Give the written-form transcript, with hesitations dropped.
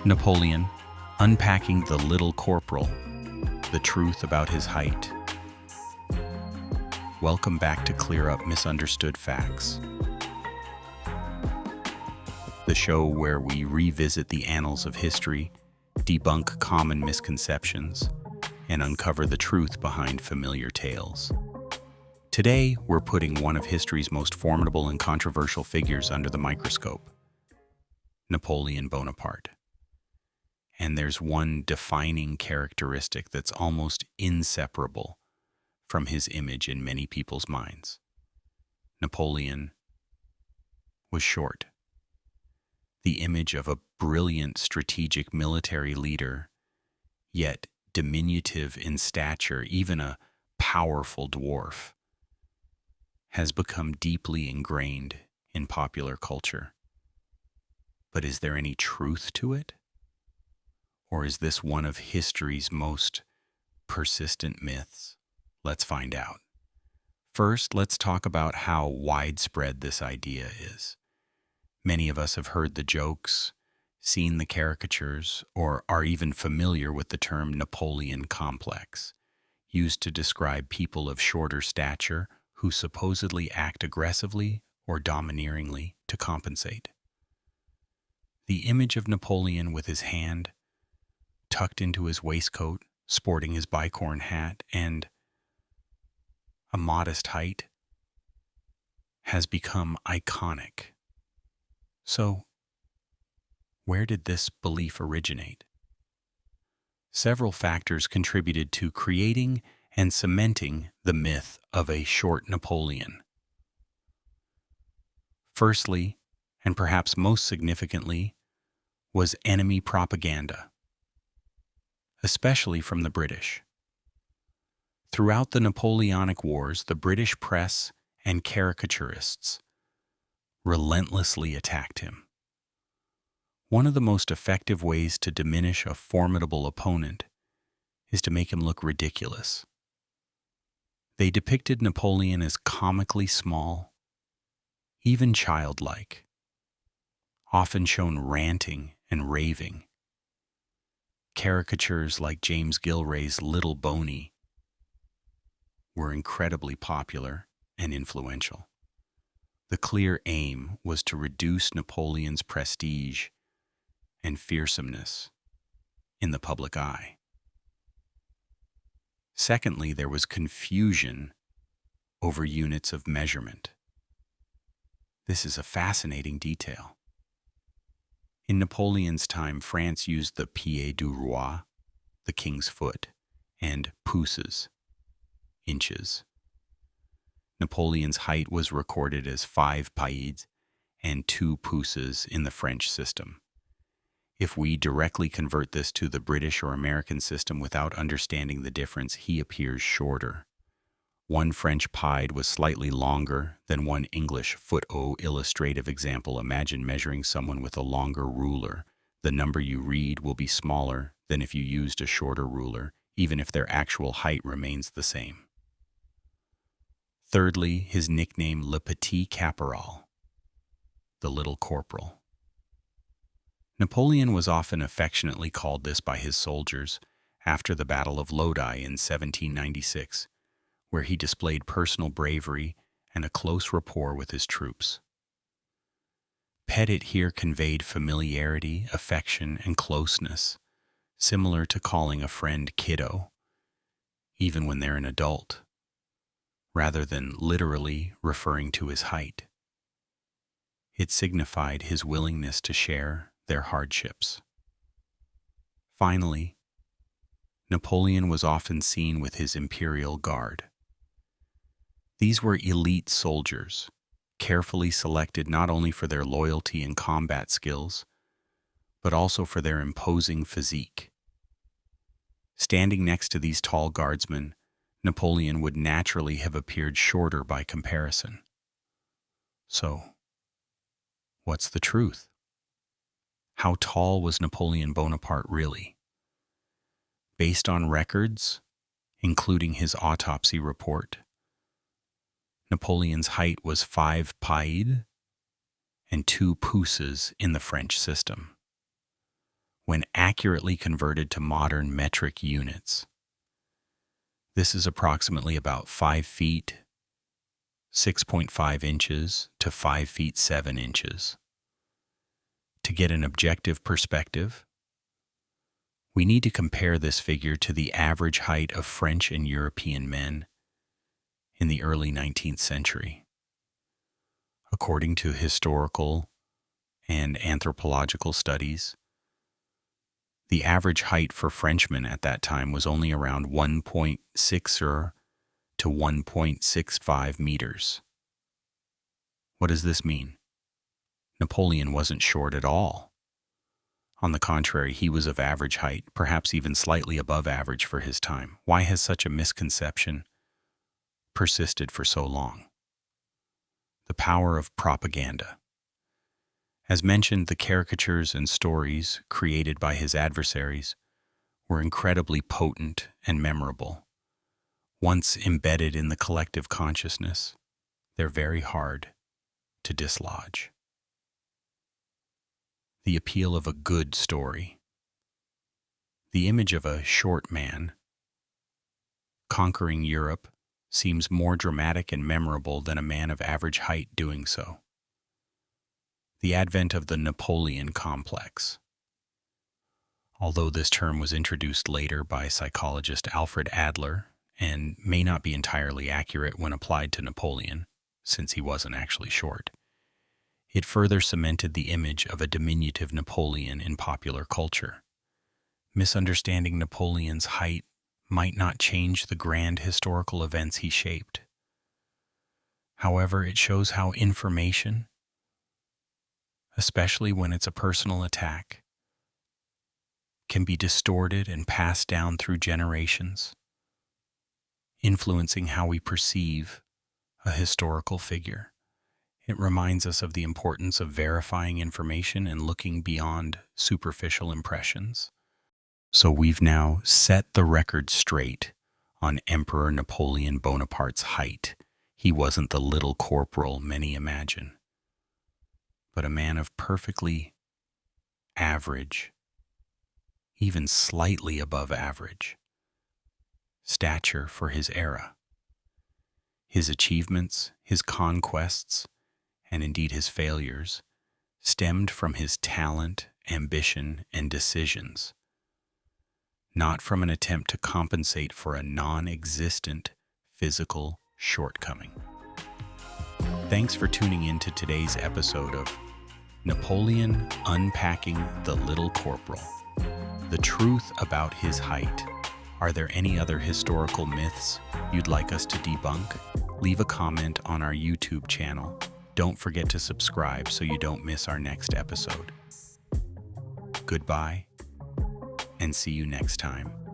Napoleon, unpacking the little corporal, the truth about his height. Welcome back to Clear Up Misunderstood Facts, the show where we revisit the annals of history, debunk common misconceptions, and uncover the truth behind familiar tales. Today, we're putting one of history's most formidable and controversial figures under the microscope, Napoleon Bonaparte. And there's one defining characteristic that's almost inseparable from his image in many people's minds. Napoleon was short. The image of a brilliant strategic military leader, yet diminutive in stature, even a powerful dwarf, has become deeply ingrained in popular culture. But is there any truth to it? Or is this one of history's most persistent myths? Let's find out. First, let's talk about how widespread this idea is. Many of us have heard the jokes, seen the caricatures, or are even familiar with the term Napoleon complex, used to describe people of shorter stature who supposedly act aggressively or domineeringly to compensate. The image of Napoleon with his hand tucked into his waistcoat, sporting his bicorn hat, and a modest height, has become iconic. So, where did this belief originate? Several factors contributed to creating and cementing the myth of a short Napoleon. Firstly, and perhaps most significantly, was enemy propaganda, especially from the British. Throughout the Napoleonic Wars, the British press and caricaturists relentlessly attacked him. One of the most effective ways to diminish a formidable opponent is to make him look ridiculous. They depicted Napoleon as comically small, even childlike, often shown ranting and raving. Caricatures like James Gilray's Little Boney were incredibly popular and influential. The clear aim was to reduce Napoleon's prestige and fearsomeness in the public eye. Secondly, there was confusion over units of measurement. This is a fascinating detail. In Napoleon's time, France used the pied du roi, the king's foot, and pouces, inches. Napoleon's height was recorded as 5 pieds and 2 pouces in the French system. If we directly convert this to the British or American system without understanding the difference, he appears shorter. One French pied was slightly longer than one English foot. Illustrative example: imagine measuring someone with a longer ruler. The number you read will be smaller than if you used a shorter ruler, even if their actual height remains the same. Thirdly, his nickname Le Petit Caporal, the Little Corporal. Napoleon was often affectionately called this by his soldiers after the Battle of Lodi in 1796, where he displayed personal bravery and a close rapport with his troops. Petit here conveyed familiarity, affection, and closeness, similar to calling a friend kiddo, even when they're an adult, rather than literally referring to his height. It signified his willingness to share their hardships. Finally, Napoleon was often seen with his imperial guard. These were elite soldiers, carefully selected not only for their loyalty and combat skills, but also for their imposing physique. Standing next to these tall guardsmen, Napoleon would naturally have appeared shorter by comparison. So, what's the truth? How tall was Napoleon Bonaparte really? Based on records, including his autopsy report, Napoleon's height was 5 pieds and 2 pouces in the French system. when accurately converted to modern metric units. This is approximately about 5 feet, 6.5 inches to 5 feet 7 inches. To get an objective perspective, we need to compare this figure to the average height of French and European men in the early 19th century. According to historical and anthropological studies, the average height for Frenchmen at that time was only around 1.6 to 1.65 meters. What does this mean? Napoleon wasn't short at all. On the contrary, he was of average height, perhaps even slightly above average for his time. Why has such a misconception persisted for so long? The power of propaganda. As mentioned, the caricatures and stories created by his adversaries were incredibly potent and memorable. Once embedded in the collective consciousness, they're very hard to dislodge. The appeal of a good story. The image of a short man conquering Europe seems more dramatic and memorable than a man of average height doing so. The advent of the Napoleon complex. Although this term was introduced later by psychologist Alfred Adler and may not be entirely accurate when applied to Napoleon, since he wasn't actually short, it further cemented the image of a diminutive Napoleon in popular culture. Misunderstanding Napoleon's height might not change the grand historical events he shaped. However, it shows how information, especially when it's a personal attack, can be distorted and passed down through generations, influencing how we perceive a historical figure. It reminds us of the importance of verifying information and looking beyond superficial impressions. So we've now set the record straight on Emperor Napoleon Bonaparte's height. He wasn't the little corporal many imagine, but a man of perfectly average, even slightly above average, stature for his era. His achievements, his conquests, and indeed his failures, stemmed from his talent, ambition, and decisions, not from an attempt to compensate for a non-existent physical shortcoming. Thanks for tuning in to today's episode of Napoleon Unpacking the Little Corporal. The truth about his height. Are there any other historical myths you'd like us to debunk? Leave a comment on our YouTube channel. Don't forget to subscribe so you don't miss our next episode. Goodbye, and see you next time.